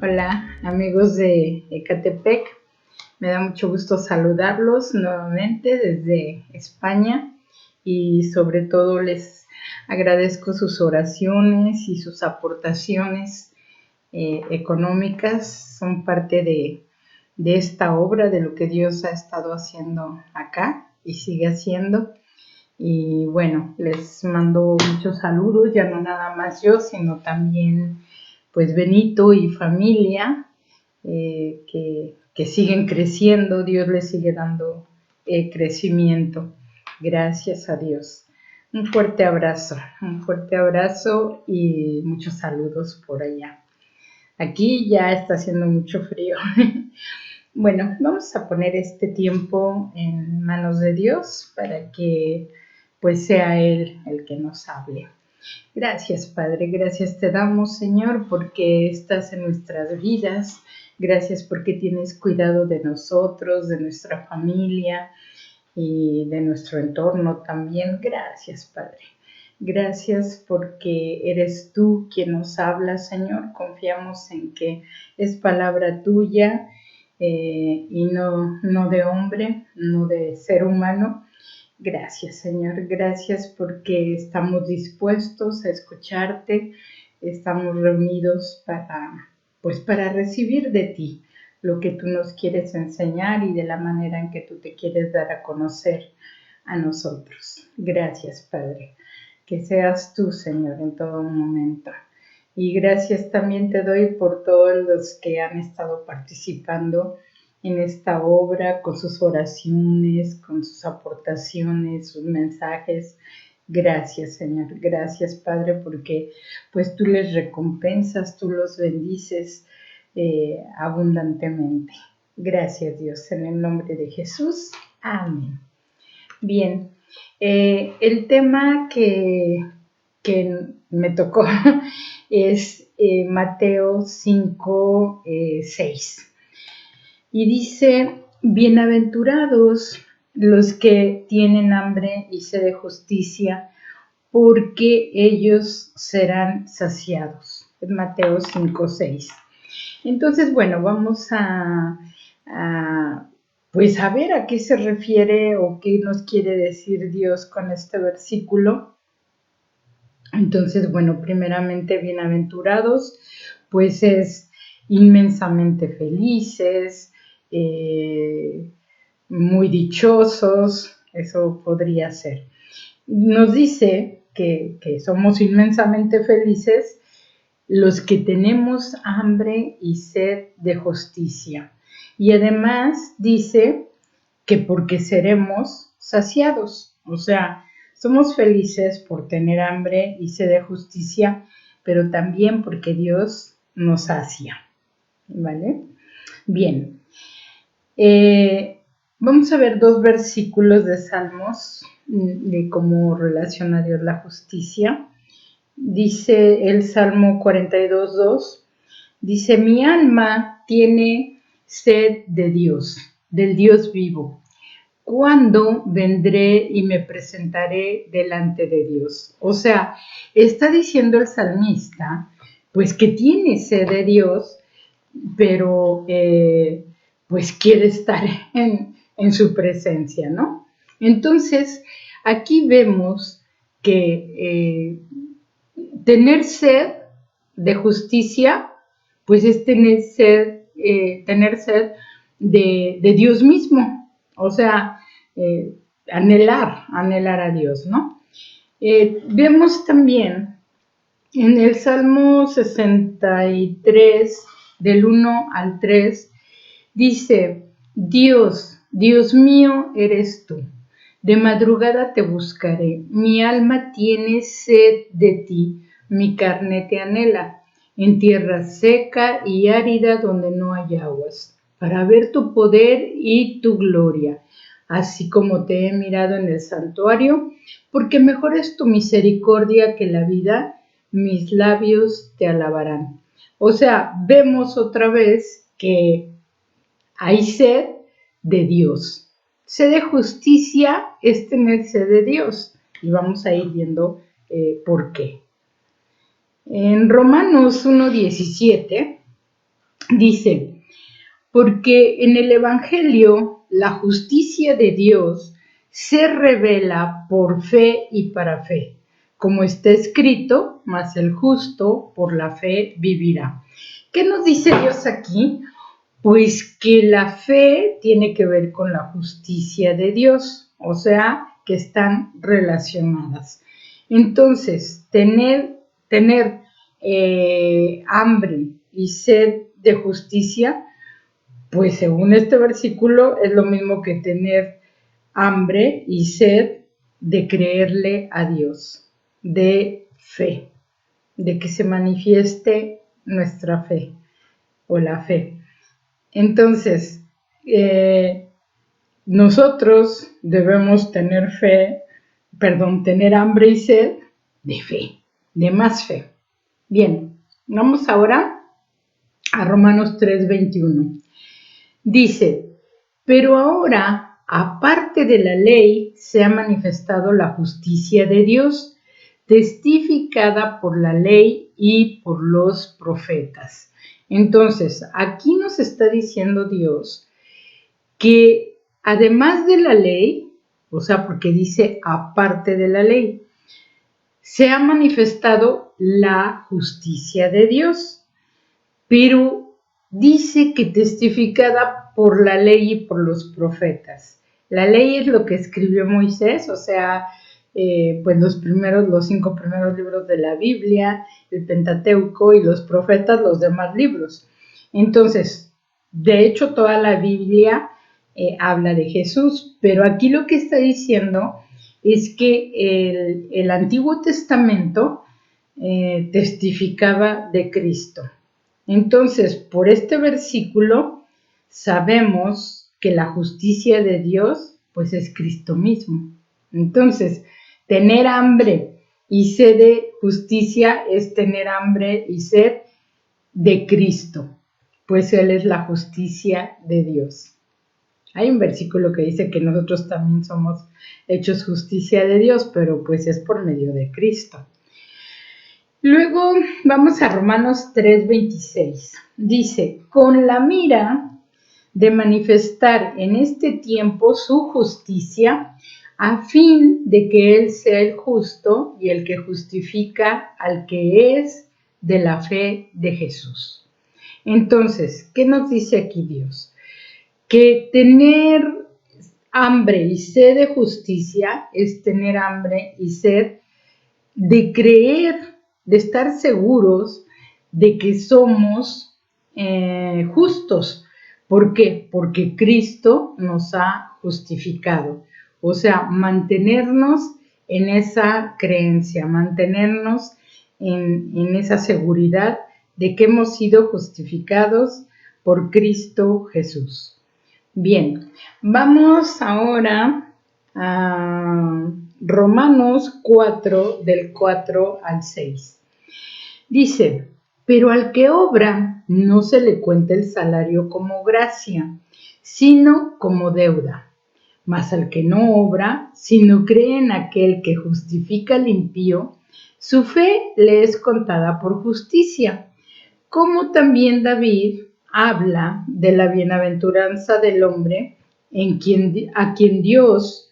Hola amigos de Ecatepec, me da mucho gusto saludarlos nuevamente desde España y sobre todo les agradezco sus oraciones y sus aportaciones económicas, son parte de esta obra, de lo que Dios ha estado haciendo acá y sigue haciendo. Y bueno, les mando muchos saludos, ya no nada más yo, sino también pues Benito y familia, que siguen creciendo, Dios les sigue dando crecimiento, gracias a Dios. Un fuerte abrazo y muchos saludos por allá. Aquí ya está haciendo mucho frío. Bueno, vamos a poner este tiempo en manos de Dios para que pues sea Él el que nos hable. Gracias, Padre, gracias te damos, Señor, porque estás en nuestras vidas. Gracias porque tienes cuidado de nosotros, de nuestra familia y de nuestro entorno también. Gracias, Padre. Gracias porque eres tú quien nos habla, Señor. Confiamos en que es palabra tuya y no de hombre, no de ser humano. Gracias, Señor, gracias porque estamos dispuestos a escucharte, estamos reunidos para recibir de ti lo que tú nos quieres enseñar y de la manera en que tú te quieres dar a conocer a nosotros. Gracias, Padre, que seas tú, Señor, en todo momento. Y gracias también te doy por todos los que han estado participando en esta obra, con sus oraciones, con sus aportaciones, sus mensajes. Gracias, Señor, gracias, Padre, porque pues tú les recompensas, tú los bendices abundantemente. Gracias, Dios, en el nombre de Jesús. Amén. Bien, el tema que me tocó es Mateo 5, 6. Y dice, bienaventurados los que tienen hambre y sed de justicia, porque ellos serán saciados. Es Mateo 5, 6. Entonces, bueno, vamos pues a ver a qué se refiere o qué nos quiere decir Dios con este versículo. Entonces, bueno, primeramente, bienaventurados, pues es inmensamente felices, muy dichosos, eso podría ser. Nos dice que somos inmensamente felices los que tenemos hambre y sed de justicia. Y además dice que porque seremos saciados, o sea, somos felices por tener hambre y sed de justicia, pero también porque Dios nos sacia, ¿vale? Bien, vamos a ver dos versículos de Salmos de cómo relaciona Dios la justicia. Dice el Salmo 42:2, dice, mi alma tiene sed de Dios, del Dios vivo. ¿Cuándo vendré y me presentaré delante de Dios? O sea, está diciendo el salmista, pues que tiene sed de Dios, pero pues quiere estar en su presencia, ¿no? Entonces, aquí vemos que tener sed de justicia, pues es tener sed de Dios mismo. O sea, anhelar a Dios, ¿no? Vemos también en el Salmo 63, del 1 al 3, dice, Dios, Dios mío eres tú, de madrugada te buscaré, mi alma tiene sed de ti, mi carne te anhela, en tierra seca y árida donde no hay aguas, para ver tu poder y tu gloria, así como te he mirado en el santuario, porque mejor es tu misericordia que la vida, mis labios te alabarán. O sea, vemos otra vez que hay sed de Dios. Sed de justicia es tener sed de Dios. Y vamos a ir viendo por qué. En Romanos 1:17 Dice, porque en el Evangelio la justicia de Dios se revela por fe y para fe, como está escrito, mas el justo por la fe vivirá. ¿Qué nos dice Dios aquí? Pues que la fe tiene que ver con la justicia de Dios, o sea, que están relacionadas. Entonces, tener hambre y sed de justicia, pues según este versículo es lo mismo que tener hambre y sed de creerle a Dios, de fe, de que se manifieste nuestra fe o la fe. Entonces, nosotros debemos tener tener hambre y sed de fe, de más fe. Bien, vamos ahora a Romanos 3:21. Dice, pero ahora, aparte de la ley, se ha manifestado la justicia de Dios, testificada por la ley y por los profetas. Entonces, aquí nos está diciendo Dios que además de la ley, o sea, porque dice aparte de la ley, se ha manifestado la justicia de Dios, pero dice que testificada por la ley y por los profetas. La ley es lo que escribió Moisés, o sea, pues los 5 primeros libros de la Biblia, el Pentateuco, y los profetas, los demás libros. Entonces, de hecho, toda la Biblia habla de Jesús, pero aquí lo que está diciendo es que el Antiguo Testamento testificaba de Cristo. Entonces, por este versículo sabemos que la justicia de Dios pues es Cristo mismo. Entonces, tener hambre y sed de justicia es tener hambre y sed de Cristo, pues Él es la justicia de Dios. Hay un versículo que dice que nosotros también somos hechos justicia de Dios, pero pues es por medio de Cristo. Luego vamos a Romanos 3:26. Dice, con la mira de manifestar en este tiempo su justicia, a fin de que Él sea el justo y el que justifica al que es de la fe de Jesús. Entonces, ¿qué nos dice aquí Dios? Que tener hambre y sed de justicia es tener hambre y sed de creer, de estar seguros de que somos justos. ¿Por qué? Porque Cristo nos ha justificado. O sea, mantenernos en esa creencia, mantenernos en esa seguridad de que hemos sido justificados por Cristo Jesús. Bien, vamos ahora a Romanos 4, del 4 al 6. Dice, pero al que obra no se le cuenta el salario como gracia, sino como deuda. Mas al que no obra, sino cree en aquel que justifica al impío, su fe le es contada por justicia. Como también David habla de la bienaventuranza del hombre a quien Dios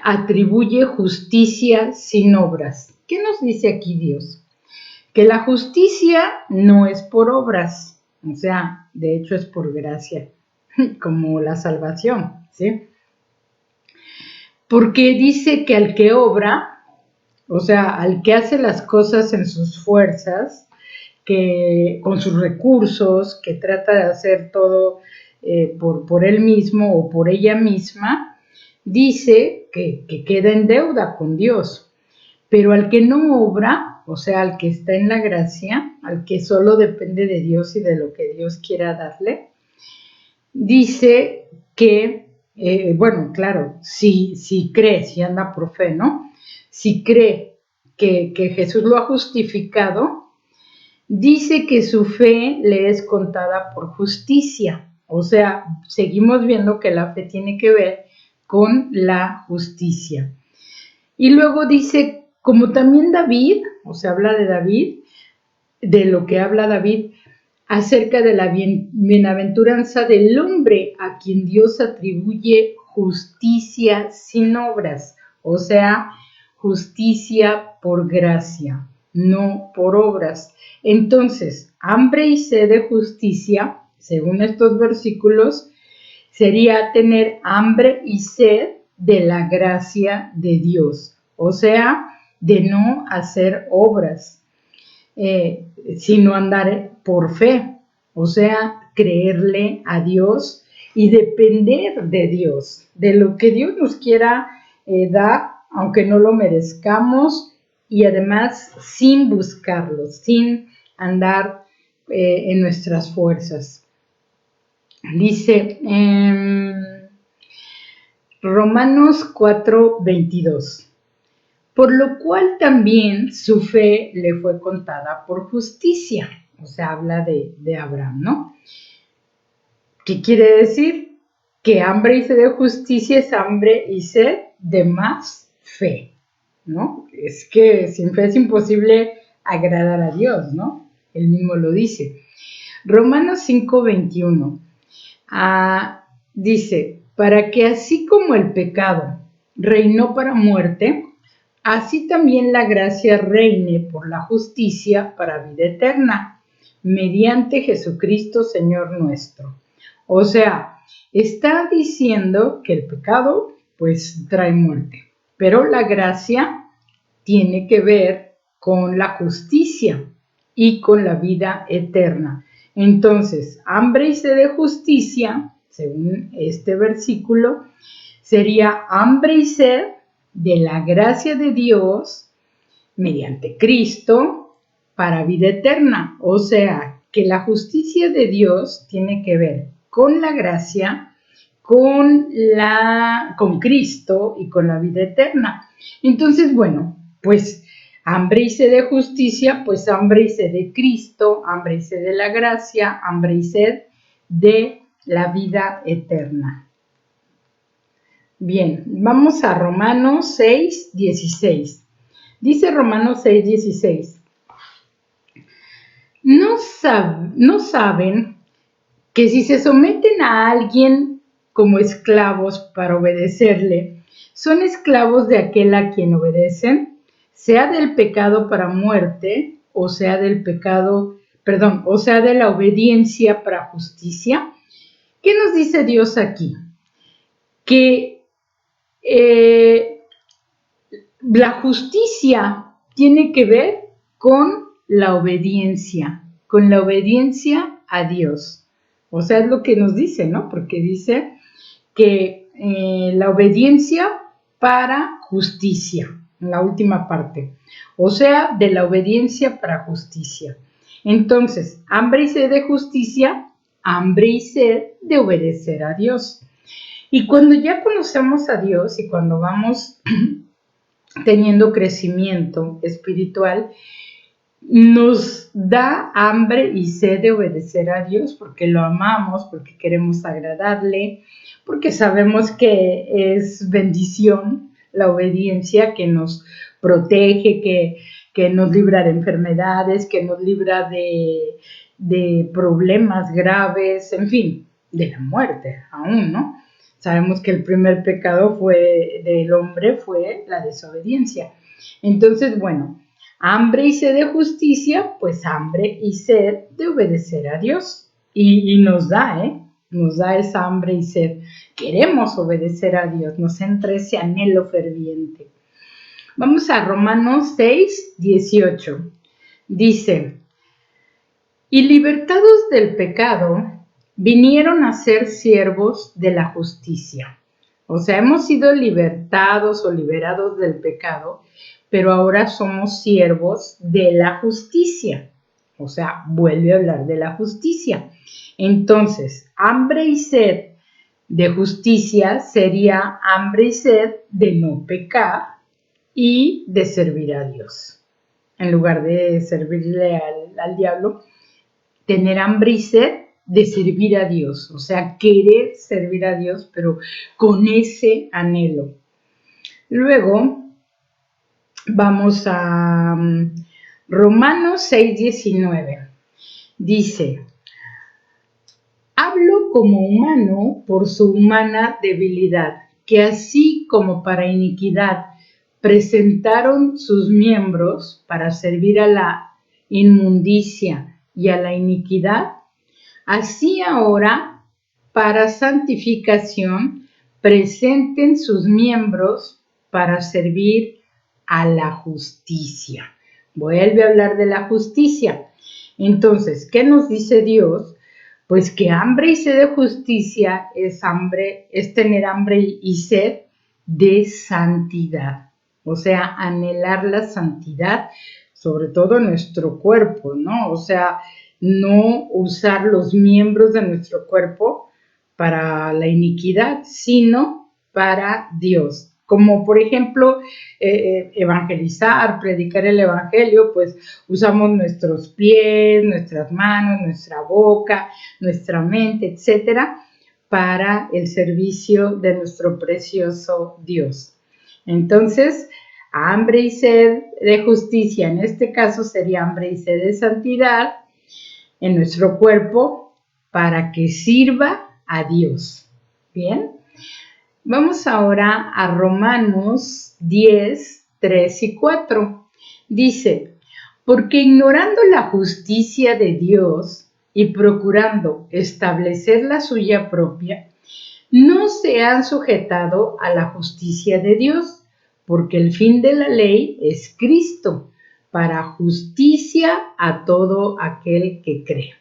atribuye justicia sin obras. ¿Qué nos dice aquí Dios? Que la justicia no es por obras, o sea, de hecho es por gracia, como la salvación, ¿sí? Porque dice que al que obra, o sea, al que hace las cosas en sus fuerzas, que con sus recursos, que trata de hacer todo por él mismo o por ella misma, dice que queda en deuda con Dios. Pero al que no obra, o sea, al que está en la gracia, al que solo depende de Dios y de lo que Dios quiera darle, dice que, bueno, claro, si cree, si anda por fe, ¿no? Si cree que Jesús lo ha justificado, dice que su fe le es contada por justicia. O sea, seguimos viendo que la fe tiene que ver con la justicia. Y luego dice, como también David, o sea, habla de David, de lo que habla David, acerca de la bienaventuranza del hombre a quien Dios atribuye justicia sin obras, o sea, justicia por gracia, no por obras. Entonces, hambre y sed de justicia, según estos versículos, sería tener hambre y sed de la gracia de Dios, o sea, de no hacer obras, sino andar por fe, o sea, creerle a Dios y depender de Dios, de lo que Dios nos quiera dar, aunque no lo merezcamos, y además sin buscarlo, sin andar en nuestras fuerzas. Dice Romanos 4:22. Por lo cual también su fe le fue contada por justicia. O sea, habla de Abraham, ¿no? ¿Qué quiere decir? Que hambre y sed de justicia es hambre y sed de más fe, ¿no? Es que sin fe es imposible agradar a Dios, ¿no? Él mismo lo dice. Romanos 5:21 dice, para que así como el pecado reinó para muerte, así también la gracia reine por la justicia para vida eterna, mediante Jesucristo Señor nuestro. O sea, está diciendo que el pecado pues trae muerte, pero la gracia tiene que ver con la justicia y con la vida eterna. Entonces, hambre y sed de justicia, según este versículo, sería hambre y sed de la gracia de Dios mediante Cristo para vida eterna. O sea, que la justicia de Dios tiene que ver con la gracia, con Cristo y con la vida eterna. Entonces, bueno, pues hambre y sed de justicia, pues hambre y sed de Cristo, hambre y sed de la gracia, hambre y sed de la vida eterna. Bien, vamos a Romanos 6:16. Dice Romanos 6:16. ¿No saben que si se someten a alguien como esclavos para obedecerle, son esclavos de aquel a quien obedecen, sea del pecado para muerte, o sea del pecado, o sea de la obediencia para justicia? ¿Qué nos dice Dios aquí? Que la justicia tiene que ver con la obediencia a Dios. O sea, es lo que nos dice, ¿no? Porque dice que la obediencia para justicia, en la última parte. O sea, de la obediencia para justicia. Entonces, hambre y sed de justicia, hambre y sed de obedecer a Dios. Y cuando ya conocemos a Dios y cuando vamos teniendo crecimiento espiritual, nos da hambre y sed de obedecer a Dios porque lo amamos, porque queremos agradarle, porque sabemos que es bendición la obediencia, que nos protege, que nos libra de enfermedades, que nos libra de problemas graves, en fin, de la muerte aún, ¿no? Sabemos que el primer pecado del hombre fue la desobediencia. Entonces, bueno, hambre y sed de justicia, pues hambre y sed de obedecer a Dios. Y nos da esa hambre y sed. Queremos obedecer a Dios, nos entra ese anhelo ferviente. Vamos a Romanos 6:18. Dice, y libertados del pecado, vinieron a ser siervos de la justicia. O sea, hemos sido libertados o liberados del pecado, pero ahora somos siervos de la justicia. O sea, vuelve a hablar de la justicia. Entonces, hambre y sed de justicia sería hambre y sed de no pecar y de servir a Dios. En lugar de servirle al diablo, tener hambre y sed de servir a Dios, o sea, querer servir a Dios, pero con ese anhelo. Luego, vamos a Romanos 6:19. Dice, Hablo como humano por su humana debilidad, que así como para iniquidad presentaron sus miembros para servir a la inmundicia y a la iniquidad, así ahora para santificación presenten sus miembros para servir a la justicia. Vuelve a hablar de la justicia. Entonces, ¿qué nos dice Dios? Pues que hambre y sed de justicia es tener hambre y sed de santidad. O sea, anhelar la santidad, sobre todo en nuestro cuerpo, ¿no? O sea, no usar los miembros de nuestro cuerpo para la iniquidad, sino para Dios. Como por ejemplo, evangelizar, predicar el evangelio, pues usamos nuestros pies, nuestras manos, nuestra boca, nuestra mente, etcétera, para el servicio de nuestro precioso Dios. Entonces, hambre y sed de justicia, en este caso sería hambre y sed de santidad en nuestro cuerpo para que sirva a Dios. Bien. Vamos ahora a Romanos 10, 3 y 4. Dice, porque ignorando la justicia de Dios y procurando establecer la suya propia, no se han sujetado a la justicia de Dios, porque el fin de la ley es Cristo, para justicia a todo aquel que cree.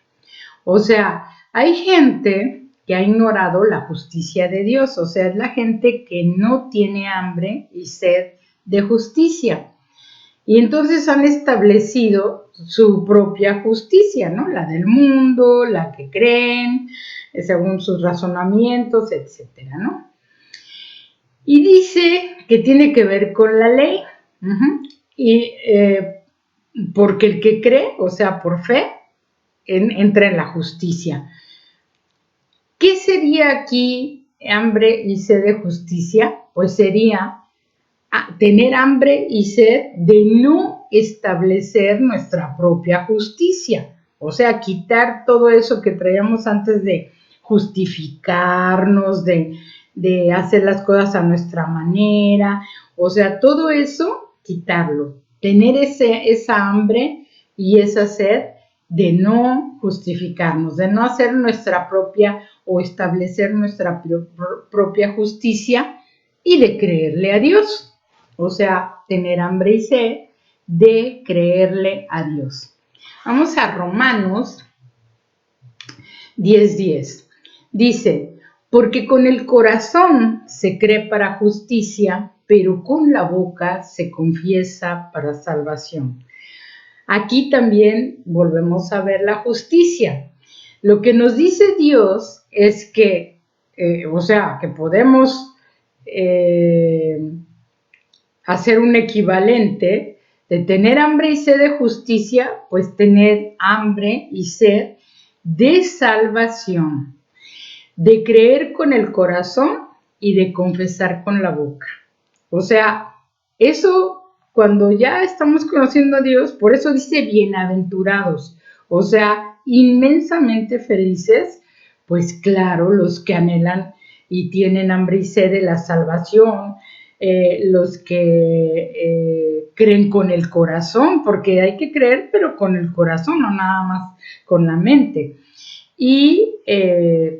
O sea, hay gente que ha ignorado la justicia de Dios, o sea, es la gente que no tiene hambre y sed de justicia. Y entonces han establecido su propia justicia, ¿no? La del mundo, la que creen, según sus razonamientos, etcétera, ¿no? Y dice que tiene que ver con la ley, y porque el que cree, o sea, por fe, entra en la justicia. ¿Qué sería aquí hambre y sed de justicia? Pues sería tener hambre y sed de no establecer nuestra propia justicia. O sea, quitar todo eso que traíamos antes de justificarnos, de hacer las cosas a nuestra manera. O sea, todo eso, quitarlo. Tener esa hambre y esa sed de no justificarnos, de no hacer nuestra propia o establecer nuestra propia justicia y de creerle a Dios. O sea, tener hambre y sed de creerle a Dios. Vamos a Romanos 10:10. Dice, porque con el corazón se cree para justicia, pero con la boca se confiesa para salvación. Aquí también volvemos a ver la justicia. Lo que nos dice Dios es que, o sea, que podemos hacer un equivalente de tener hambre y sed de justicia, pues tener hambre y sed de salvación, de creer con el corazón y de confesar con la boca. O sea, eso cuando ya estamos conociendo a Dios, por eso dice bienaventurados, o sea, inmensamente felices, pues claro, los que anhelan y tienen hambre y sed de la salvación, los que creen con el corazón, porque hay que creer, pero con el corazón, no nada más con la mente. Y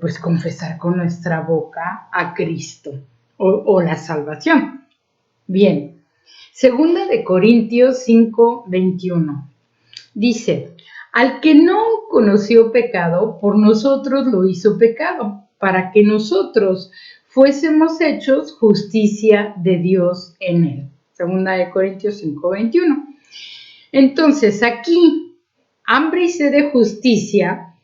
pues confesar con nuestra boca a Cristo o la salvación. Bien, segunda de Corintios 5:21. Dice, al que no conoció pecado, por nosotros lo hizo pecado, para que nosotros fuésemos hechos justicia de Dios en él. Segunda de Corintios 5:21. Entonces, aquí, hambre y sed de justicia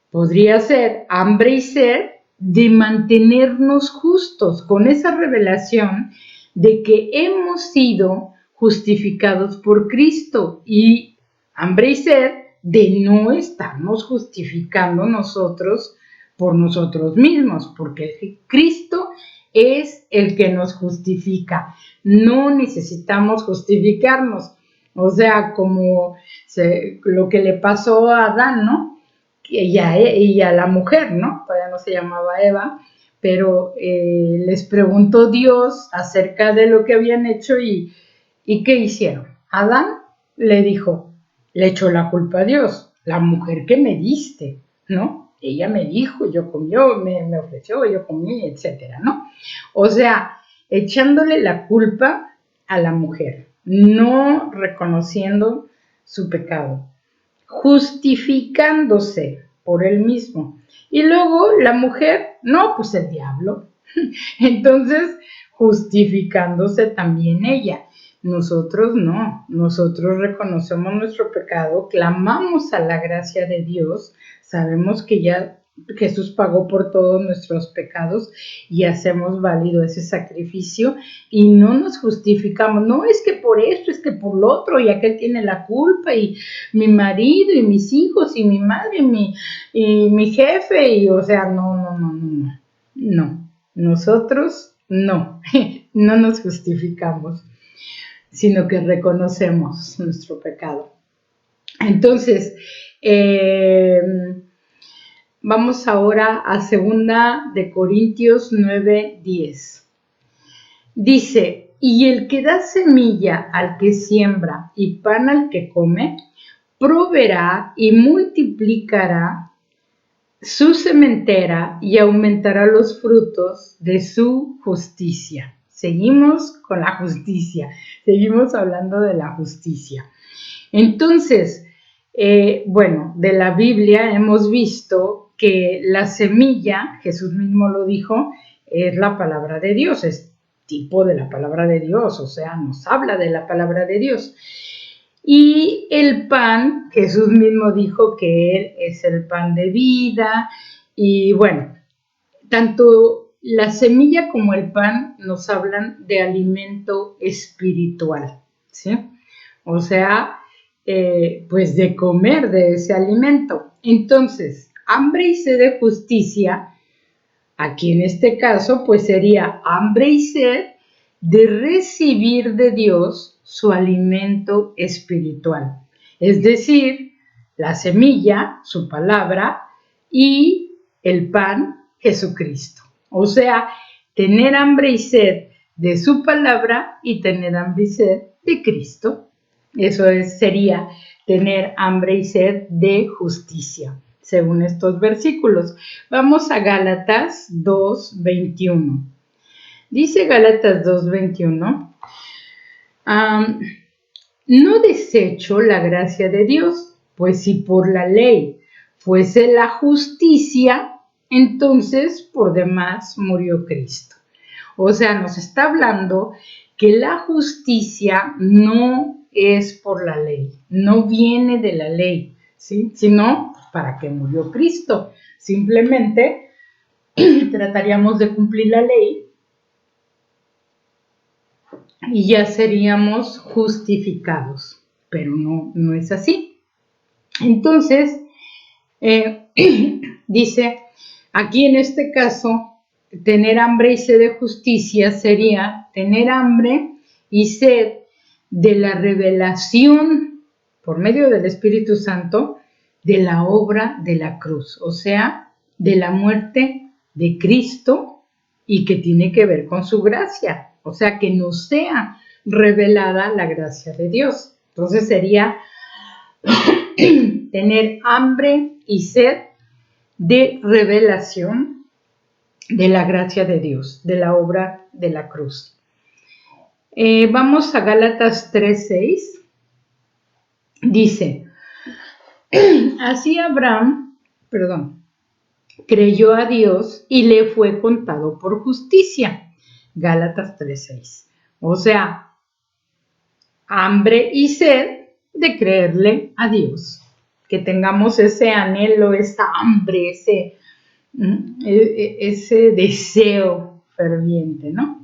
podría ser hambre y sed de mantenernos justos, con esa revelación de que hemos sido justificados por Cristo, y hambre y sed de no estarnos justificando nosotros por nosotros mismos, porque Cristo es el que nos justifica. No necesitamos justificarnos. O sea, como lo que le pasó a Adán, ¿no? y a la mujer, ¿no? Todavía no se llamaba Eva, pero les preguntó Dios acerca de lo que habían hecho y ¿qué hicieron? Adán le dijo, le echó la culpa a Dios, la mujer que me diste, ¿no? Ella me dijo, yo comió, me ofreció, yo comí, etcétera, ¿no? O sea, echándole la culpa a la mujer, no reconociendo su pecado, justificándose por él mismo. Y luego la mujer, no, pues el diablo. Entonces, justificándose también ella. Nosotros no, nosotros reconocemos nuestro pecado, clamamos a la gracia de Dios, sabemos que ya Jesús pagó por todos nuestros pecados y hacemos válido ese sacrificio y no nos justificamos, no es que por esto, es que por lo otro y aquel tiene la culpa y mi marido y mis hijos y mi madre y mi jefe y o sea, no, nosotros no, no nos justificamos, sino que reconocemos nuestro pecado. Entonces, vamos ahora a 2 de Corintios 9:10. Dice, y el que da semilla al que siembra y pan al que come, proveerá y multiplicará su sementera y aumentará los frutos de su justicia. Seguimos con la justicia, seguimos hablando de la justicia. Entonces, bueno, de la Biblia hemos visto que la semilla, Jesús mismo lo dijo, es la palabra de Dios, es tipo de la palabra de Dios, o sea, nos habla de la palabra de Dios. Y el pan, Jesús mismo dijo que Él es el pan de vida. Y bueno, tanto la semilla como el pan nos hablan de alimento espiritual, ¿sí? O sea, pues de comer de ese alimento. Entonces, hambre y sed de justicia, aquí en este caso, pues sería hambre y sed de recibir de Dios su alimento espiritual. Es decir, la semilla, su palabra, y el pan, Jesucristo. O sea, tener hambre y sed de su palabra y tener hambre y sed de Cristo. Eso sería tener hambre y sed de justicia, según estos versículos. Vamos a Gálatas 2:21. Dice Gálatas 2:21, no desecho la gracia de Dios, pues si por la ley fuese la justicia, entonces por demás murió Cristo. O sea, nos está hablando que la justicia no es por la ley, no viene de la ley, ¿sí? Sino, ¿para qué murió Cristo? Simplemente trataríamos de cumplir la ley y ya seríamos justificados, pero no es así. Entonces, dice, aquí en este caso, tener hambre y sed de justicia sería tener hambre y sed de la revelación por medio del Espíritu Santo de la obra de la cruz, o sea, de la muerte de Cristo y que tiene que ver con su gracia, o sea, que nos sea revelada la gracia de Dios. Entonces sería tener hambre y sed de revelación de la gracia de Dios, de la obra de la cruz. Vamos a Gálatas 3:6. Dice, así Abraham, creyó a Dios y le fue contado por justicia. Gálatas 3:6. O sea, hambre y sed de creerle a Dios. Que tengamos ese anhelo, esa hambre, ese deseo ferviente, ¿no?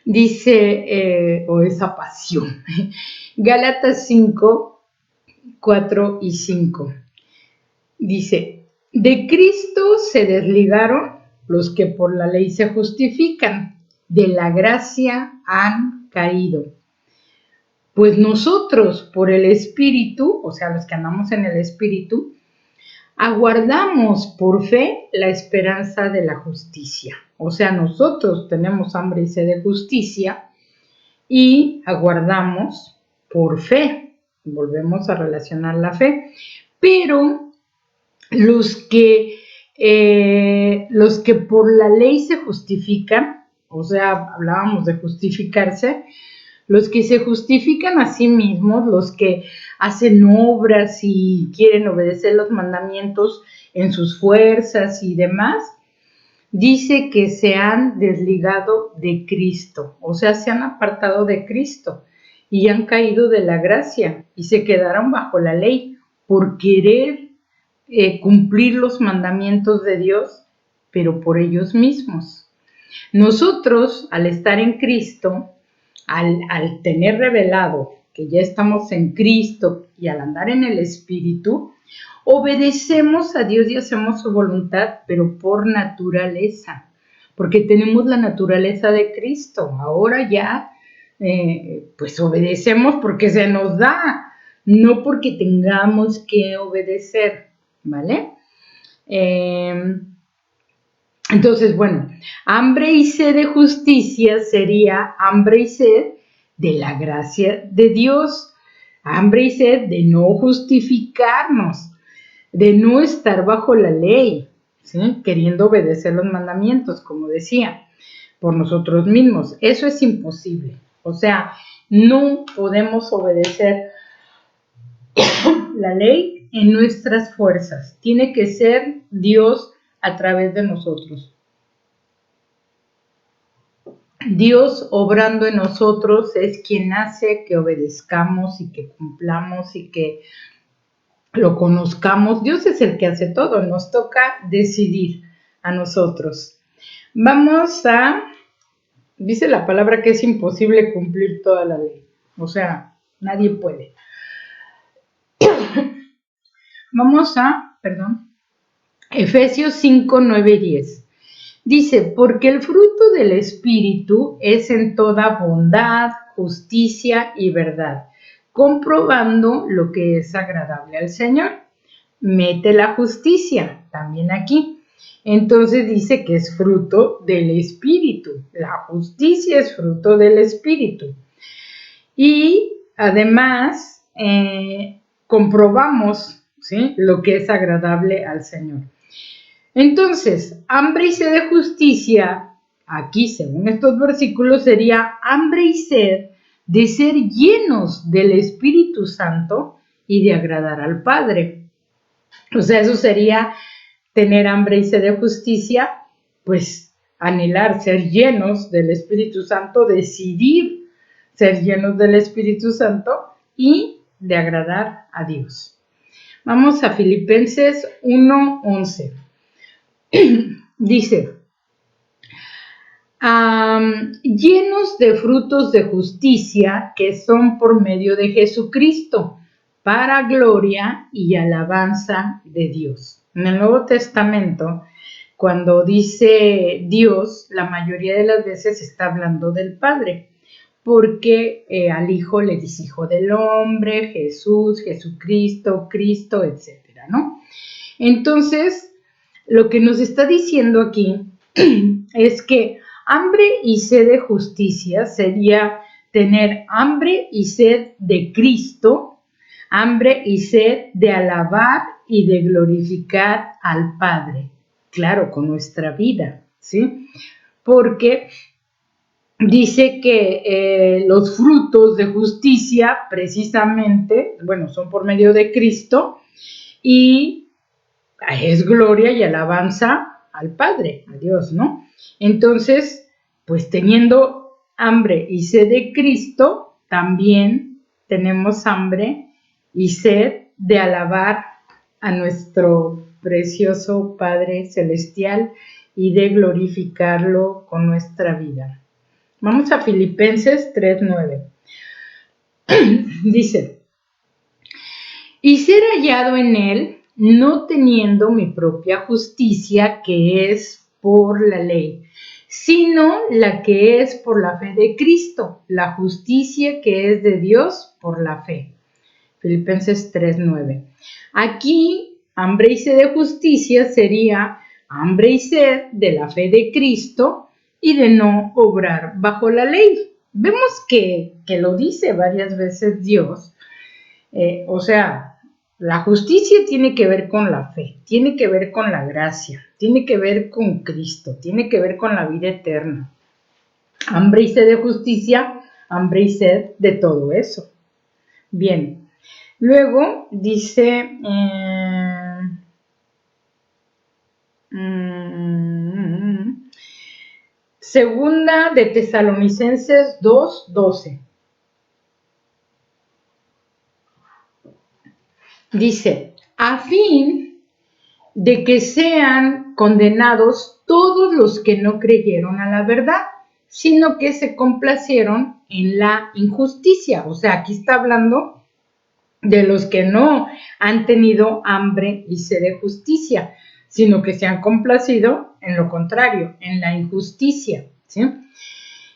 Dice, o esa pasión. Gálatas 5:4 y 5. Dice, de Cristo se desligaron los que por la ley se justifican, de la gracia han caído. Pues nosotros por el Espíritu, o sea, los que andamos en el Espíritu, aguardamos por fe la esperanza de la justicia. O sea, nosotros tenemos hambre y sed de justicia y aguardamos por fe. Volvemos a relacionar la fe. Pero los que por la ley se justifican, o sea, hablábamos de justificarse, los que se justifican a sí mismos, los que hacen obras y quieren obedecer los mandamientos en sus fuerzas y demás, dice que se han desligado de Cristo, o sea, se han apartado de Cristo y han caído de la gracia y se quedaron bajo la ley por querer cumplir los mandamientos de Dios, pero por ellos mismos. Nosotros, al estar en Cristo, al tener revelado que ya estamos en Cristo y al andar en el Espíritu, obedecemos a Dios y hacemos su voluntad, pero por naturaleza, porque tenemos la naturaleza de Cristo. Ahora ya, pues obedecemos porque se nos da, no porque tengamos que obedecer, ¿vale? Entonces, bueno, hambre y sed de justicia sería hambre y sed de la gracia de Dios, hambre y sed de no justificarnos, de no estar bajo la ley, ¿sí? Queriendo obedecer los mandamientos, como decía, por nosotros mismos. Eso es imposible. O sea, no podemos obedecer la ley en nuestras fuerzas. Tiene que ser Dios a través de nosotros. Dios obrando en nosotros es quien hace que obedezcamos y que cumplamos y que lo conozcamos. Dios es el que hace todo, nos toca decidir a nosotros. Vamos a, dice la palabra que es imposible cumplir toda la ley, o sea, nadie puede. Vamos a, Efesios 5, 9 y 10. Dice, porque el fruto del Espíritu es en toda bondad, justicia y verdad, comprobando lo que es agradable al Señor. Mete la justicia también aquí. Entonces dice que es fruto del Espíritu. La justicia es fruto del Espíritu. Y además comprobamos, ¿sí?, lo que es agradable al Señor. Entonces, hambre y sed de justicia, aquí según estos versículos, sería hambre y sed de ser llenos del Espíritu Santo y de agradar al Padre. O sea, eso sería tener hambre y sed de justicia, pues anhelar ser llenos del Espíritu Santo, decidir ser llenos del Espíritu Santo y de agradar a Dios. Vamos a Filipenses 1:11. Dice, llenos de frutos de justicia que son por medio de Jesucristo, para gloria y alabanza de Dios. En el Nuevo Testamento, cuando dice Dios, la mayoría de las veces está hablando del Padre, porque al Hijo le dice Hijo del Hombre, Jesús, Jesucristo, Cristo, etcétera, ¿no? Entonces, lo que nos está diciendo aquí es que hambre y sed de justicia sería tener hambre y sed de Cristo, hambre y sed de alabar y de glorificar al Padre, claro, con nuestra vida, ¿sí? Porque dice que los frutos de justicia precisamente, bueno, son por medio de Cristo y es gloria y alabanza al Padre, a Dios, ¿no? Entonces, pues teniendo hambre y sed de Cristo, también tenemos hambre y sed de alabar a nuestro precioso Padre Celestial y de glorificarlo con nuestra vida. Vamos a Filipenses 3:9. Dice, y ser hallado en él, no teniendo mi propia justicia, que es por la ley, sino la que es por la fe de Cristo, la justicia que es de Dios por la fe. Filipenses 3:9. Aquí hambre y sed de justicia sería hambre y sed de la fe de Cristo y de no obrar bajo la ley. Vemos que lo dice varias veces Dios. O sea, la justicia tiene que ver con la fe, tiene que ver con la gracia, tiene que ver con Cristo, tiene que ver con la vida eterna. Hambre y sed de justicia, hambre y sed de todo eso. Bien, luego dice, segunda de Tesalonicenses 2:12. Dice, a fin de que sean condenados todos los que no creyeron a la verdad, sino que se complacieron en la injusticia. O sea, aquí está hablando de los que no han tenido hambre y sed de justicia, sino que se han complacido en lo contrario, en la injusticia, ¿sí?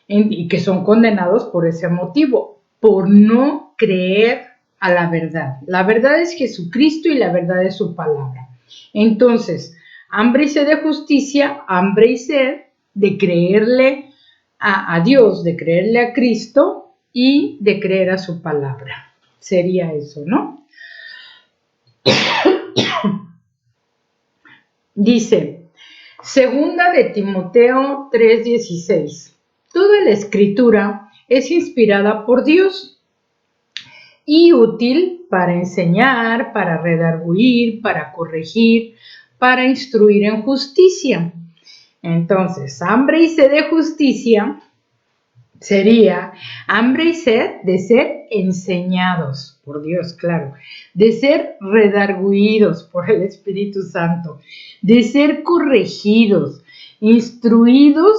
Y que son condenados por ese motivo, por no creer a la verdad. La verdad es Jesucristo y la verdad es su palabra. Entonces, hambre y sed de justicia, hambre y sed de creerle a Dios, de creerle a Cristo y de creer a su palabra. Sería eso, ¿no? Dice, segunda de Timoteo 3:16. Toda la escritura es inspirada por Dios y útil para enseñar, para redarguir, para corregir, para instruir en justicia. Entonces, hambre y sed de justicia sería hambre y sed de ser enseñados por Dios, claro, de ser redarguidos por el Espíritu Santo, de ser corregidos, instruidos,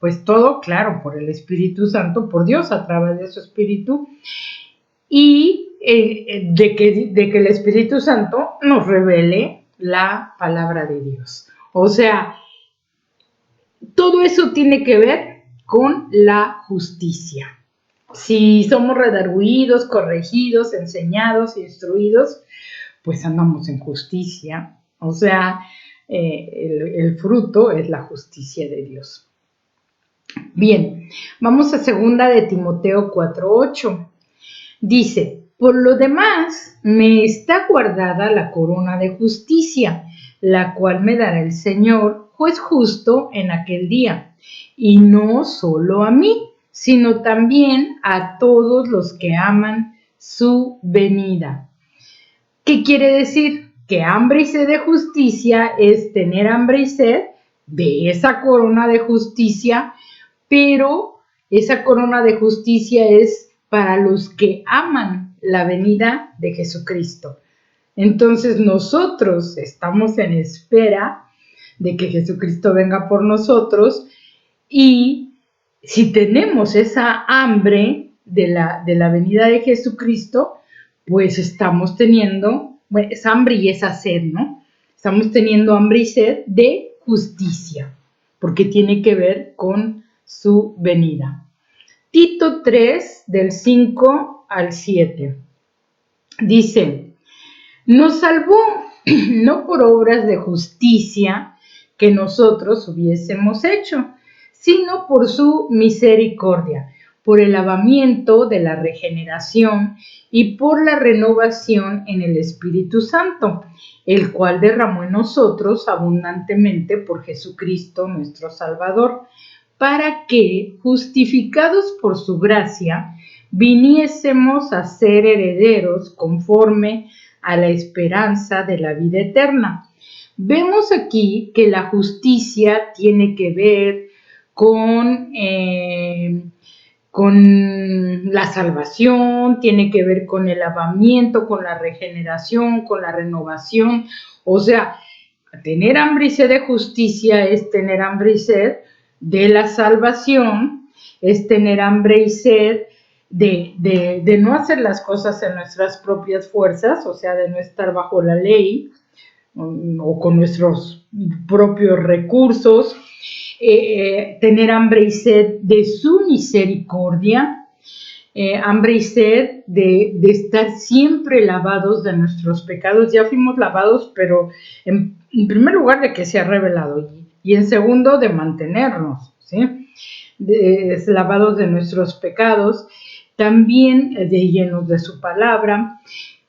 pues todo, claro, por el Espíritu Santo, por Dios a través de su Espíritu, y de que el Espíritu Santo nos revele la palabra de Dios. O sea, todo eso tiene que ver con la justicia. Si somos redarguidos, corregidos, enseñados, instruidos, pues andamos en justicia. O sea, el fruto es la justicia de Dios. Bien, vamos a segunda de Timoteo 4:8. Dice, por lo demás, me está guardada la corona de justicia, la cual me dará el Señor, juez justo, en aquel día, y no solo a mí, sino también a todos los que aman su venida. ¿Qué quiere decir? Que hambre y sed de justicia es tener hambre y sed de esa corona de justicia, pero esa corona de justicia es para los que aman la venida de Jesucristo. Entonces nosotros estamos en espera de que Jesucristo venga por nosotros y si tenemos esa hambre de la venida de Jesucristo, pues estamos teniendo esa hambre y esa sed, ¿no? Estamos teniendo hambre y sed de justicia, porque tiene que ver con su venida. Tito 3, del 5 al 7. Dice, nos salvó no por obras de justicia que nosotros hubiésemos hecho, sino por su misericordia, por el lavamiento de la regeneración y por la renovación en el Espíritu Santo, el cual derramó en nosotros abundantemente por Jesucristo nuestro Salvador, para que, justificados por su gracia, viniésemos a ser herederos conforme a la esperanza de la vida eterna. Vemos aquí que la justicia tiene que ver con la salvación, tiene que ver con el lavamiento, con la regeneración, con la renovación. O sea, tener hambre y sed de justicia es tener hambre y sed de la salvación, es tener hambre y sed de no hacer las cosas en nuestras propias fuerzas, o sea, de no estar bajo la ley o con nuestros propios recursos, tener hambre y sed de su misericordia, hambre y sed de estar siempre lavados de nuestros pecados. Ya fuimos lavados, pero en primer lugar de que se ha revelado y en segundo de mantenernos, ¿sí? Lavados de nuestros pecados, también de llenos de su palabra.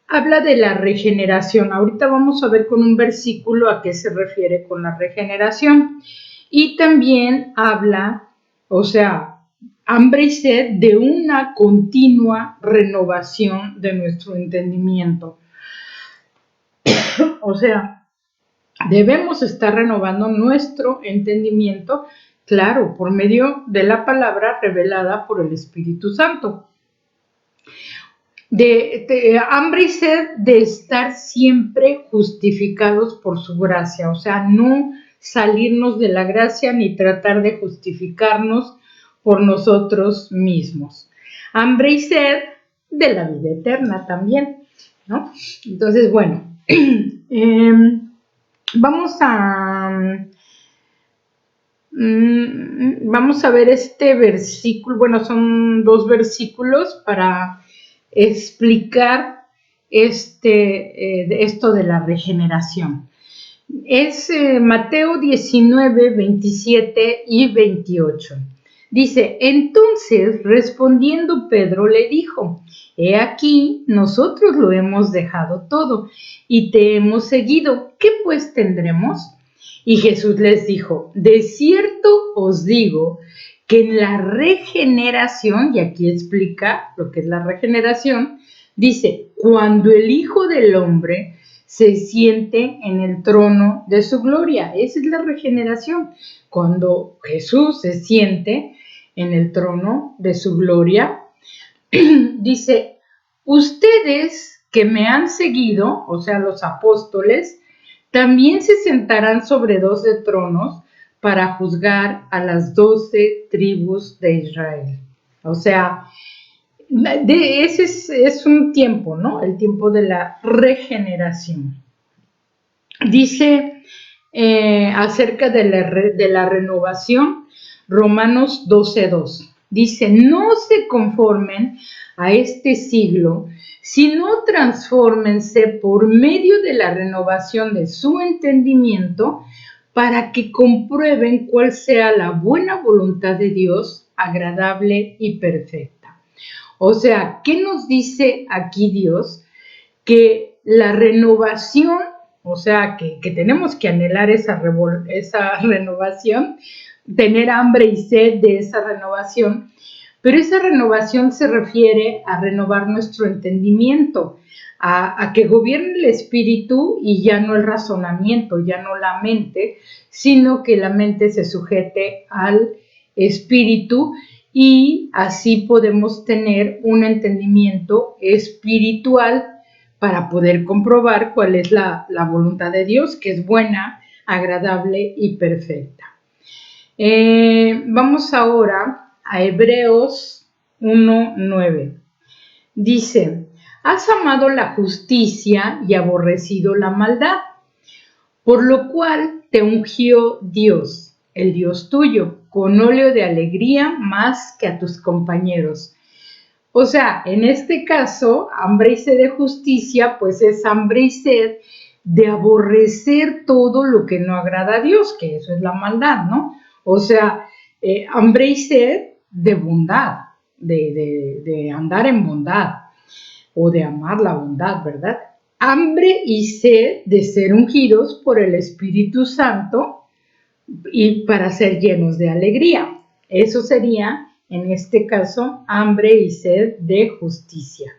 Habla de la regeneración. Ahorita vamos a ver con un versículo a qué se refiere con la regeneración. Y también habla, o sea, hambre y sed de una continua renovación de nuestro entendimiento. O sea, debemos estar renovando nuestro entendimiento, claro, por medio de la palabra revelada por el Espíritu Santo. De hambre y sed de estar siempre justificados por su gracia, o sea, no salirnos de la gracia ni tratar de justificarnos por nosotros mismos. Hambre y sed de la vida eterna también, ¿no? Entonces, bueno, vamos a ver este versículo. Bueno, son 2 versículos para explicar esto de la regeneración. Es Mateo 19, 27 y 28. Dice, entonces respondiendo Pedro le dijo, he aquí, nosotros lo hemos dejado todo y te hemos seguido, ¿qué pues tendremos? Y Jesús les dijo, de cierto os digo que en la regeneración, y aquí explica lo que es la regeneración, dice, cuando el Hijo del Hombre se siente en el trono de su gloria. Esa es la regeneración. Cuando Jesús se siente en el trono de su gloria, dice, ustedes que me han seguido, o sea, los apóstoles, también se sentarán sobre 12 tronos para juzgar a las 12 tribus de Israel. O sea, ese es un tiempo, ¿no? El tiempo de la regeneración. Dice acerca de la renovación, Romanos 12:2. Dice, no se conformen a este siglo, sino transfórmense por medio de la renovación de su entendimiento para que comprueben cuál sea la buena voluntad de Dios, agradable y perfecta. O sea, ¿qué nos dice aquí Dios? Que la renovación, o sea, que tenemos que anhelar esa renovación, tener hambre y sed de esa renovación, pero esa renovación se refiere a renovar nuestro entendimiento, a que gobierne el espíritu y ya no el razonamiento, ya no la mente, sino que la mente se sujete al espíritu y así podemos tener un entendimiento espiritual para poder comprobar cuál es la voluntad de Dios, que es buena, agradable y perfecta. Vamos ahora a Hebreos 1:9. Dice, has amado la justicia y aborrecido la maldad, por lo cual te ungió Dios, el Dios tuyo, con óleo de alegría más que a tus compañeros. O sea, en este caso, hambre y sed de justicia, pues es hambre y sed de aborrecer todo lo que no agrada a Dios, que eso es la maldad, ¿no? O sea, hambre y sed de bondad, de andar en bondad o de amar la bondad, ¿verdad? Hambre y sed de ser ungidos por el Espíritu Santo y para ser llenos de alegría. Eso sería, en este caso, hambre y sed de justicia.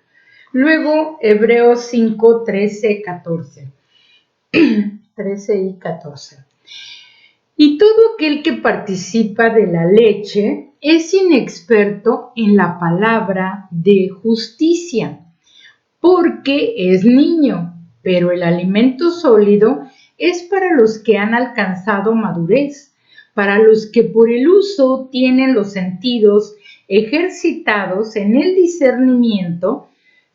Luego, Hebreos 5, 13, 14. 13 y 14. Y todo aquel que participa de la leche es inexperto en la palabra de justicia, porque es niño, pero el alimento sólido es para los que han alcanzado madurez, para los que por el uso tienen los sentidos ejercitados en el discernimiento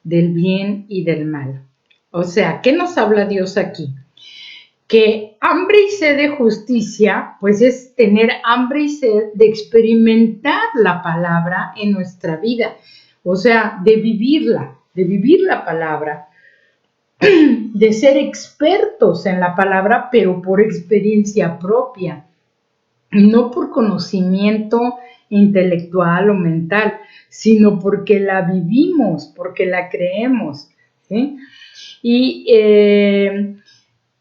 del bien y del mal. O sea, ¿qué nos habla Dios aquí? Que hambre y sed de justicia, pues es tener hambre y sed de experimentar la palabra en nuestra vida. o sea, de vivir la palabra, de ser expertos en la palabra, pero por experiencia propia, no por conocimiento intelectual o mental, sino porque la vivimos, porque la creemos, ¿sí? Y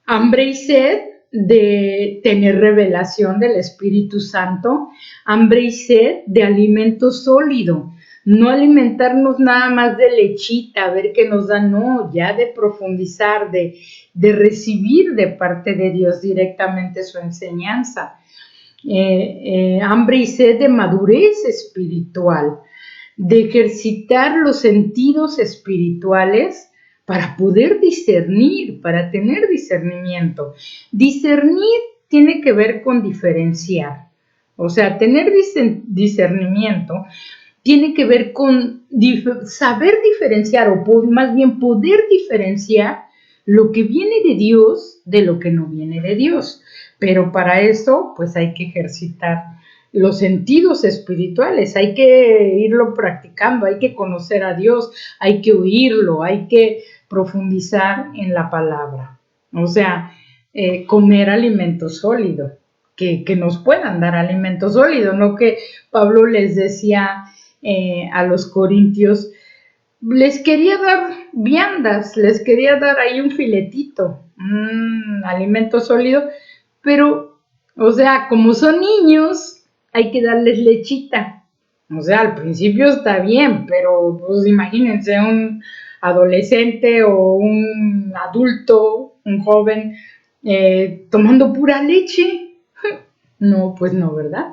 hambre y sed de tener revelación del Espíritu Santo, hambre y sed de alimento sólido, no alimentarnos nada más de lechita, a ver qué nos da, no, ya de profundizar, de recibir de parte de Dios directamente su enseñanza. Hambre y sed de madurez espiritual, de ejercitar los sentidos espirituales para poder discernir, para tener discernimiento. Discernir tiene que ver con diferenciar, o sea, tener discernimiento tiene que ver con saber diferenciar, o más bien poder diferenciar lo que viene de Dios de lo que no viene de Dios. Pero para eso, pues hay que ejercitar los sentidos espirituales, hay que irlo practicando, hay que conocer a Dios, hay que oírlo, hay que profundizar en la palabra. O sea, comer alimento sólido, que nos puedan dar alimento sólido, no que Pablo les decía a los corintios, les quería dar viandas, les quería dar ahí un filetito, alimento sólido, pero, o sea, como son niños, hay que darles lechita. O sea, al principio está bien, pero pues imagínense un adolescente o un adulto, un joven, tomando pura leche. No, pues no, ¿verdad?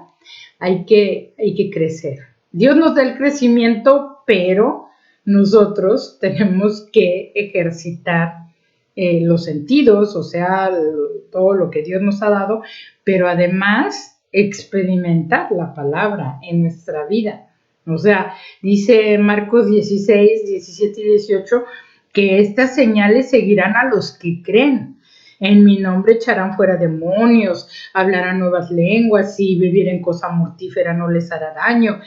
Hay que crecer. Dios nos da el crecimiento, pero nosotros tenemos que ejercitar los sentidos, o sea, todo lo que Dios nos ha dado, pero además experimentar la palabra en nuestra vida. O sea, dice Marcos 16, 17 y 18 que estas señales seguirán a los que creen. En mi nombre echarán fuera demonios, hablarán nuevas lenguas, si bebieren cosa mortífera no les hará daño,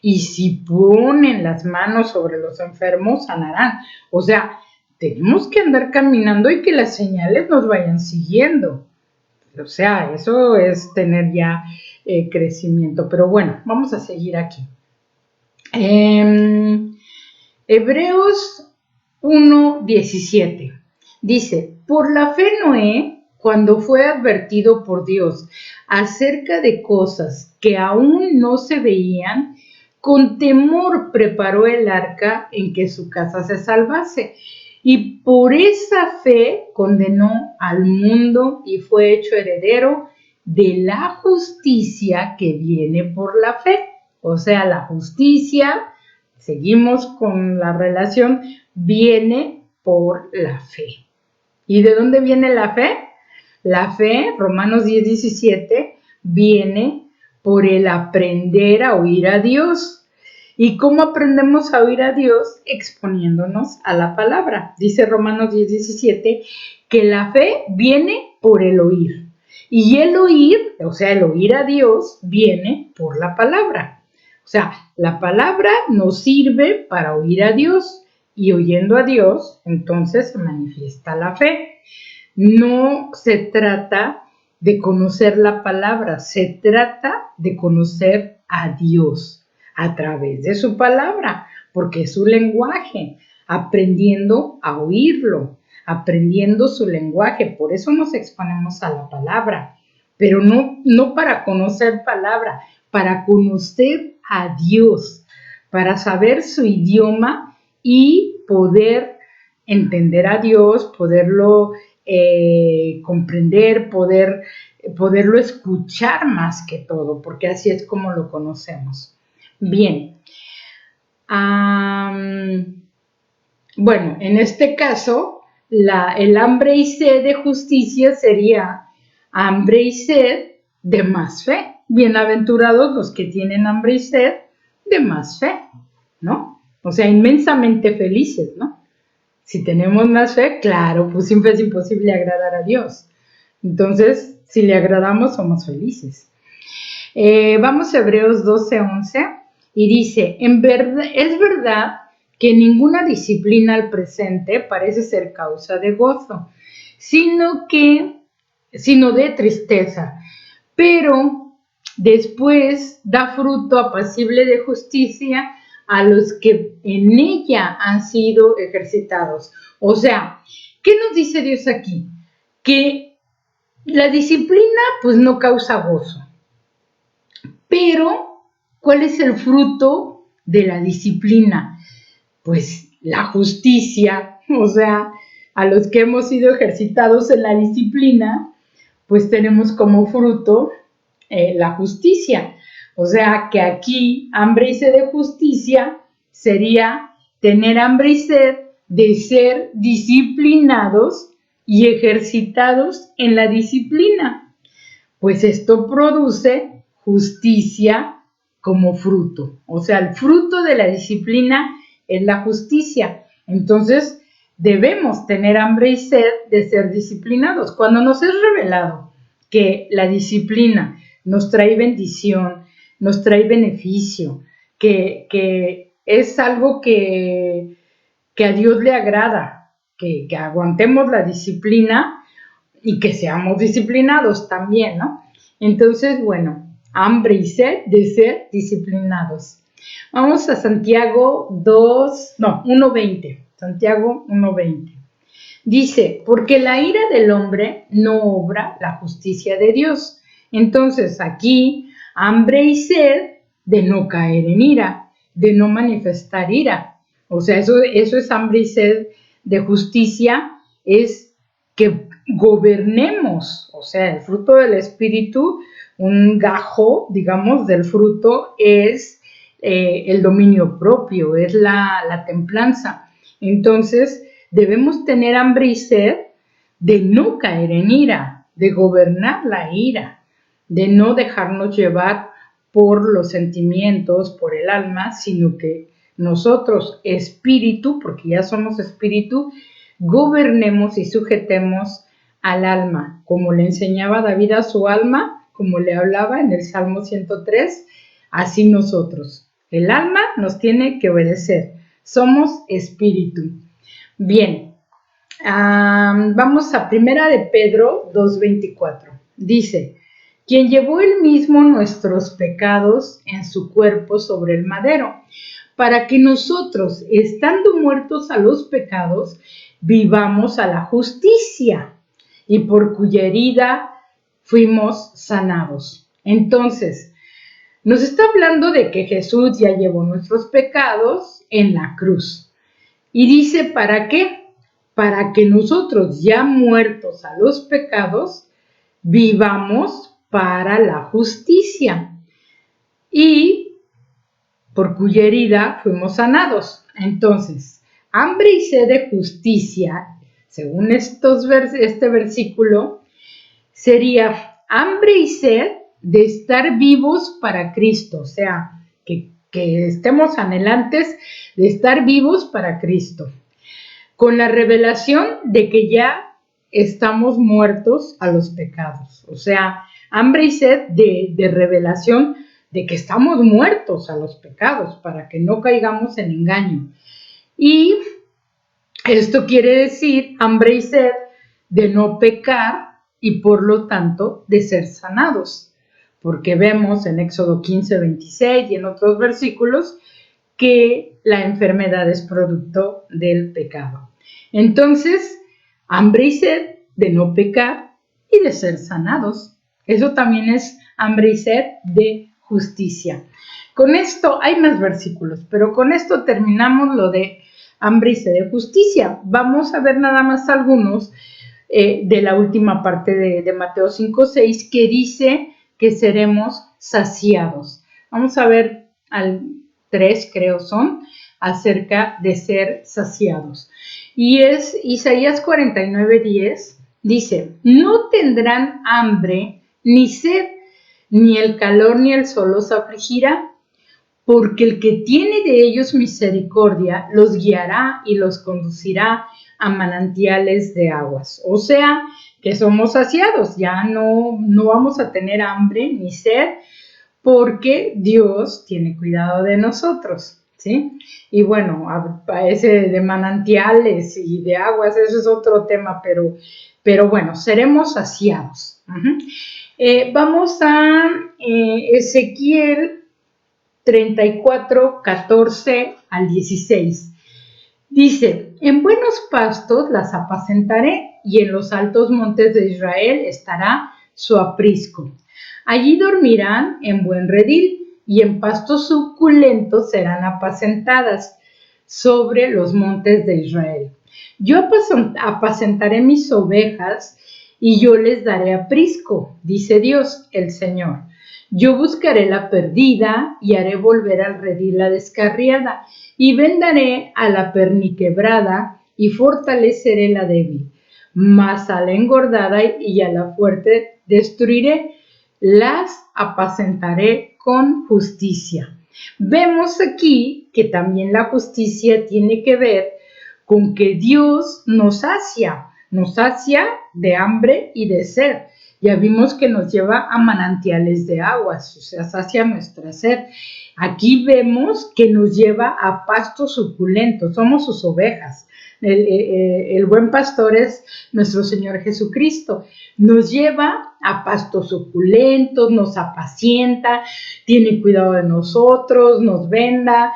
y si ponen las manos sobre los enfermos sanarán. O sea, tenemos que andar caminando y que las señales nos vayan siguiendo. O sea, eso es tener ya crecimiento. Pero bueno, vamos a seguir aquí. Hebreos 1:17 dice, por la fe Noé, cuando fue advertido por Dios acerca de cosas que aún no se veían, con temor preparó el arca en que su casa se salvase. Y por esa fe condenó al mundo y fue hecho heredero de la justicia que viene por la fe. O sea, la justicia, seguimos con la relación, viene por la fe. ¿Y de dónde viene la fe? La fe, Romanos 10:17, viene por el aprender a oír a Dios. ¿Y cómo aprendemos a oír a Dios? Exponiéndonos a la palabra. Dice Romanos 10:17 que la fe viene por el oír. Y el oír, o sea, el oír a Dios, viene por la palabra. O sea, la palabra nos sirve para oír a Dios y oyendo a Dios, entonces se manifiesta la fe. No se trata de conocer la palabra, se trata de conocer a Dios a través de su palabra, porque es su lenguaje, aprendiendo a oírlo, aprendiendo su lenguaje. Por eso nos exponemos a la palabra, pero no para conocer palabra, para conocer a Dios, para saber su idioma y poder entender a Dios, poderlo comprender, poderlo escuchar más que todo, porque así es como lo conocemos. Bien. Bueno, en este caso, el hambre y sed de justicia sería hambre y sed de más fe. Bienaventurados los que tienen hambre y sed de más fe, ¿no? O sea, inmensamente felices, ¿no? Si tenemos más fe, claro, pues siempre es imposible agradar a Dios. Entonces, si le agradamos, somos felices. Vamos a Hebreos 12:11 y dice, es verdad que ninguna disciplina al presente parece ser causa de gozo, sino de tristeza, pero después da fruto apacible de justicia a los que en ella han sido ejercitados. O sea, ¿qué nos dice Dios aquí? Que la disciplina pues no causa gozo, pero ¿cuál es el fruto de la disciplina? Pues la justicia. O sea, a los que hemos sido ejercitados en la disciplina, pues tenemos como fruto la justicia. O sea, que aquí hambre y sed de justicia sería tener hambre y sed de ser disciplinados y ejercitados en la disciplina. Pues esto produce justicia como fruto. O sea, el fruto de la disciplina es la justicia. Entonces, debemos tener hambre y sed de ser disciplinados. Cuando nos es revelado que la disciplina nos trae bendición, nos trae beneficio, que es algo que a Dios le agrada, que aguantemos la disciplina y que seamos disciplinados también, ¿no? Entonces, bueno, hambre y sed de ser disciplinados. Vamos a Santiago 1:20. Santiago 1:20. Dice, porque la ira del hombre no obra la justicia de Dios. Entonces, aquí, hambre y sed de no caer en ira, de no manifestar ira. O sea, eso es hambre y sed de justicia, es que gobernemos. O sea, el fruto del Espíritu, un gajo, digamos, del fruto es el dominio propio, es la templanza. Entonces, debemos tener hambre y sed de no caer en ira, de gobernar la ira, de no dejarnos llevar por los sentimientos, por el alma, sino que nosotros, espíritu, porque ya somos espíritu, gobernemos y sujetemos al alma, como le enseñaba David a su alma, como le hablaba en el Salmo 103, así nosotros. El alma nos tiene que obedecer. Somos espíritu. Bien, vamos a Primera de Pedro 2:24. Dice, quien llevó él mismo nuestros pecados en su cuerpo sobre el madero, para que nosotros, estando muertos a los pecados, vivamos a la justicia, y por cuya herida fuimos sanados. Entonces, nos está hablando de que Jesús ya llevó nuestros pecados en la cruz. Y dice, ¿para qué? Para que nosotros, ya muertos a los pecados, vivamos para la justicia. Y por cuya herida fuimos sanados. Entonces, hambre y sed de justicia, según este versículo, sería hambre y sed de estar vivos para Cristo, o sea, que estemos anhelantes de estar vivos para Cristo, con la revelación de que ya estamos muertos a los pecados, o sea, hambre y sed de revelación de que estamos muertos a los pecados para que no caigamos en engaño. Y esto quiere decir hambre y sed de no pecar y por lo tanto de ser sanados, porque vemos en Éxodo 15:26 y en otros versículos que la enfermedad es producto del pecado. Entonces, hambre y sed de no pecar y de ser sanados. Eso también es hambre y sed de justicia. Con esto hay más versículos, pero con esto terminamos lo de hambre y sed de justicia. Vamos a ver nada más algunos de la última parte de Mateo 5:6 que dice que seremos saciados. Vamos a ver al 3, creo son, acerca de ser saciados. Y es Isaías 49:10, dice, no tendrán hambre ni sed, ni el calor ni el sol los afligirá, porque el que tiene de ellos misericordia los guiará y los conducirá a manantiales de aguas. O sea, que somos saciados, ya no vamos a tener hambre ni sed, porque Dios tiene cuidado de nosotros, ¿sí? Y bueno, ese de manantiales y de aguas, eso es otro tema, pero bueno, seremos saciados. Vamos a Ezequiel 34, 14 al 16. Dice, en buenos pastos las apacentaré y en los altos montes de Israel estará su aprisco. Allí dormirán en buen redil y en pastos suculentos serán apacentadas sobre los montes de Israel. Yo apacentaré mis ovejas y yo les daré aprisco, dice Dios, el Señor. Yo buscaré la perdida y haré volver al redil la descarriada, y vendaré a la perniquebrada y fortaleceré la débil. Mas a la engordada y a la fuerte destruiré, las apacentaré con justicia. Vemos aquí que también la justicia tiene que ver con que Dios nos sacia de hambre y de sed. Ya vimos que nos lleva a manantiales de aguas, o sea, sacia nuestra sed. Aquí vemos que nos lleva a pastos suculentos, somos sus ovejas. El buen pastor es nuestro Señor Jesucristo. Nos lleva a pastos suculentos, nos apacienta, tiene cuidado de nosotros, nos venda,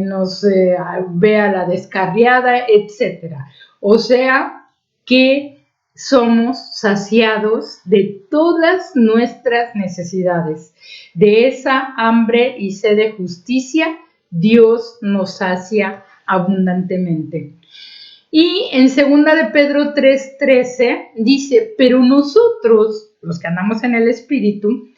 nos ve a la descarriada, etc. O sea que somos saciados de todas nuestras necesidades. De esa hambre y sed de justicia, Dios nos sacia abundantemente. Y en 2 de Pedro 3:13 dice, pero nosotros, los que andamos en el Espíritu,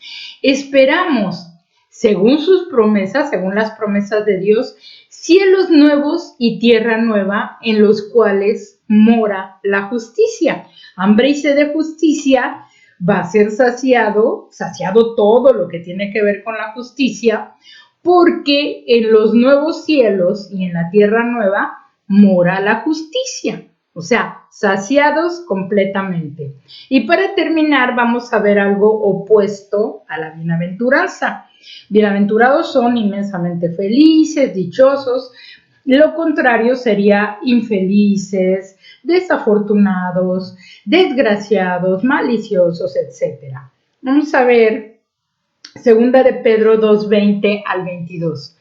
esperamos, según sus promesas, según las promesas de Dios, cielos nuevos y tierra nueva en los cuales mora la justicia. Hambre y sed de justicia va a ser saciado todo lo que tiene que ver con la justicia, porque en los nuevos cielos y en la tierra nueva mora la justicia, o sea, saciados completamente. Y para terminar, vamos a ver algo opuesto a la bienaventuranza. Bienaventurados son inmensamente felices, dichosos. Lo contrario sería infelices, desafortunados, desgraciados, maliciosos, etc. Vamos a ver 2 de Pedro 2:20 al 22.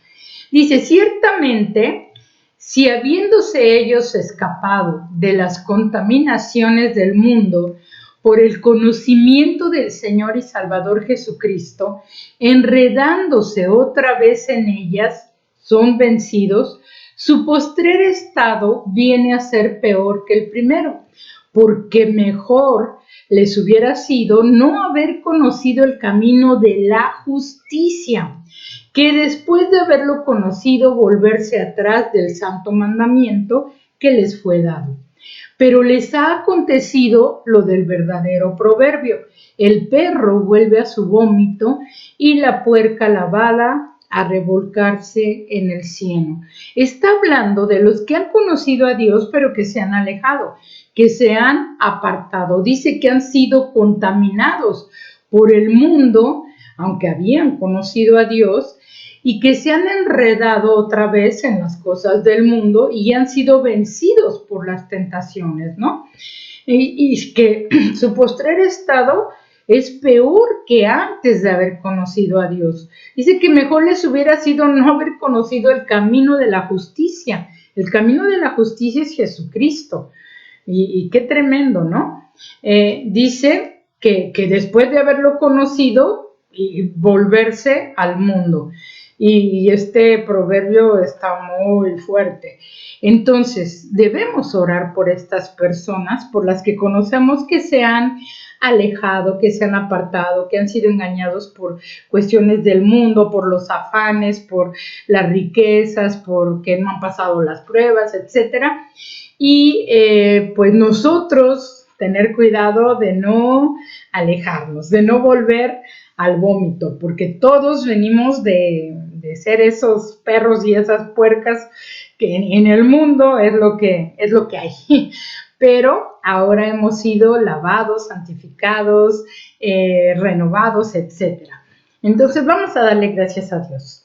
Dice, ciertamente, si habiéndose ellos escapado de las contaminaciones del mundo por el conocimiento del Señor y Salvador Jesucristo, enredándose otra vez en ellas, son vencidos, su postrer estado viene a ser peor que el primero, porque mejor les hubiera sido no haber conocido el camino de la justicia, que después de haberlo conocido volverse atrás del santo mandamiento que les fue dado. Pero les ha acontecido lo del verdadero proverbio: el perro vuelve a su vómito y la puerca lavada a revolcarse en el cieno. Está hablando de los que han conocido a Dios pero que se han alejado, que se han apartado. Dice que han sido contaminados por el mundo, aunque habían conocido a Dios, y que se han enredado otra vez en las cosas del mundo y han sido vencidos por las tentaciones, ¿no? Y que su postrer estado es peor que antes de haber conocido a Dios. Dice que mejor les hubiera sido no haber conocido el camino de la justicia. El camino de la justicia es Jesucristo. Y qué tremendo, ¿no? Dice que después de haberlo conocido y volverse al mundo. Y este proverbio está muy fuerte. Entonces, debemos orar por estas personas, por las que conocemos que se han alejado, que se han apartado, que han sido engañados por cuestiones del mundo, por los afanes, por las riquezas, porque no han pasado las pruebas, etcétera. Y pues nosotros tener cuidado de no alejarnos, de no volver al vómito, porque todos venimos de ser esos perros y esas puercas que en el mundo es lo que hay. Pero ahora hemos sido lavados, santificados, renovados, etc. Entonces vamos a darle gracias a Dios.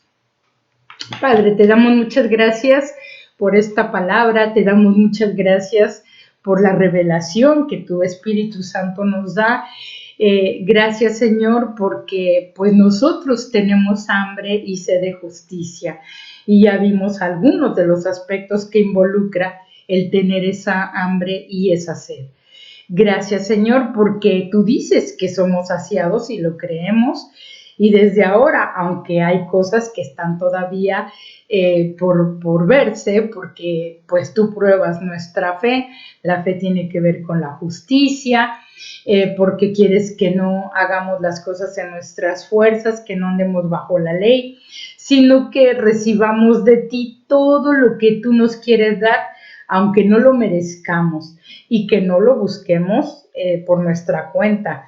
Padre, te damos muchas gracias por esta palabra, te damos muchas gracias por la revelación que tu Espíritu Santo nos da. Gracias, Señor, porque pues nosotros tenemos hambre y sed de justicia, y ya vimos algunos de los aspectos que involucra el tener esa hambre y esa sed. Gracias, Señor, porque tú dices que somos saciados y lo creemos. Y desde ahora, aunque hay cosas que están todavía por verse, porque pues tú pruebas nuestra fe, la fe tiene que ver con la justicia, porque quieres que no hagamos las cosas en nuestras fuerzas, que no andemos bajo la ley, sino que recibamos de ti todo lo que tú nos quieres dar, aunque no lo merezcamos, y que no lo busquemos por nuestra cuenta,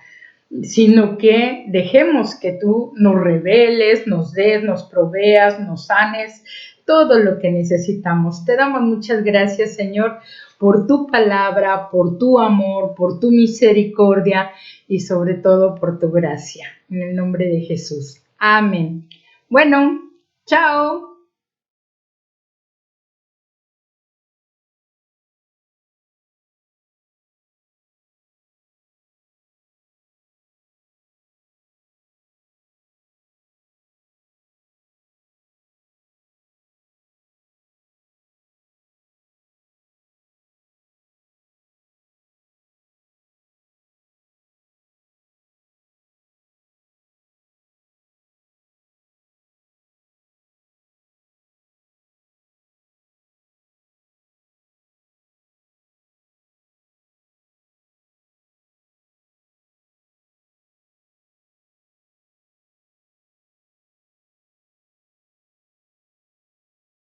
sino que dejemos que tú nos reveles, nos des, nos proveas, nos sanes, todo lo que necesitamos. Te damos muchas gracias, Señor, por tu palabra, por tu amor, por tu misericordia y sobre todo por tu gracia. En el nombre de Jesús. Amén. Bueno, chao.